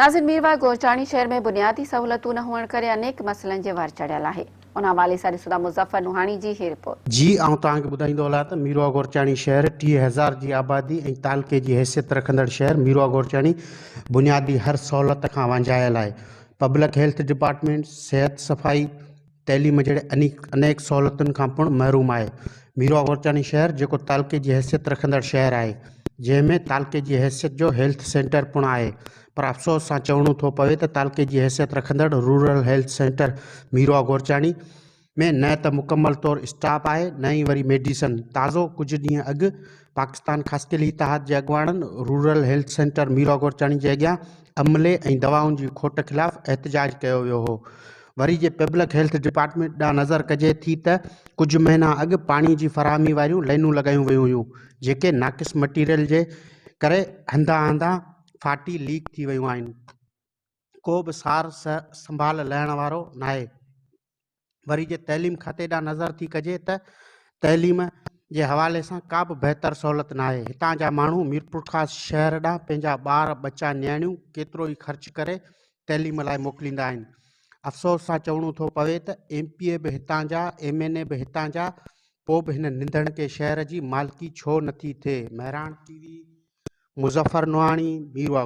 नाज़िर, मीरवाह गौरचाणी शहर में बुनियादी सहूलतूं न हुअण करे अनेक मसइलनि जे वार चढ़ियल आहे। उन हवाले सां ॾिसूं था मुज़फ़र नुहाणी जी ही रिपोर्ट। जी आऊं तव्हांखे ॿुधाईंदो हलां त मीरवाह गौरचाणी शहर 30,000 जी आबादी ऐं तालके जी हैसियत रखंदड़ शहर मीरवाह गौरचाणी बुनियादी हर सहूलत खां वांझायल आहे। पब्लिक हेल्थ डिपार्टमेंट, सिहत सफ़ाई, तइलीम जहिड़े अनेक सहूलतुनि खां पिणु महरूम आहे। मीरवाह गौरचाणी शहर जेको तालके जी हैसियत रखंदड़ शहर आहे, जंहिंमें तालके जी हैसियत जो हेल्थ सेंटर पिणु आहे, पर अफ़सोस सां चवणो थो पवे त तालके जी हैसियत रखंदड़ रूरल हेल्थ सेंटर मीरवाह गौरचाणी में न त मुकम्मल तौर स्टाफ आहे, न ई वरी मेडिसन। ताज़ो कुझु ॾींहं अॻु पाकिस्तान ख़ासकेल इतिहाद जे अॻुवाणनि रूरल हेल्थ सेंटर मीरवाह गौरचाणी जे अॻियां अमले ऐं दवाउनि जी खोट ख़िलाफ़ एहतजाज कयो वियो हो। वरी जे पब्लिक हेल्थ डिपार्टमेंट ॾांहुं नज़र कजे थी त कुझु महीना अॻु पाणी जी फराहमी वारियूं लाइनूं लॻायूं वियूं हुयूं, जेके नाक़िस मटीरियल जे करे हंधा फाटी लीक थी वियूं आहिनि। को बि सार संभाल लहण वारो न आहे। वरी जे तइलीम खाते ॾांहुं नज़र थी कजे त तइलीम जे हवाले सां का बि बहितर सहूलत न आहे। हितां जा माण्हू मीरपुर ख़ासि शहर ॾांहुं पंहिंजा ॿार बचा नियाणियूं केतिरो ई ख़र्च करे तइलीम लाइ मोकिलींदा आहिनि। अफ़सोस सां चवणो थो पवे त MP बि हितां जा, MNA बि हितां जा, पोइ बि हिन निंदण के शहर जी मालिकी छो नथी थिए। महिराण TV, मुज़फ़र नुहाणी, मीरवाह।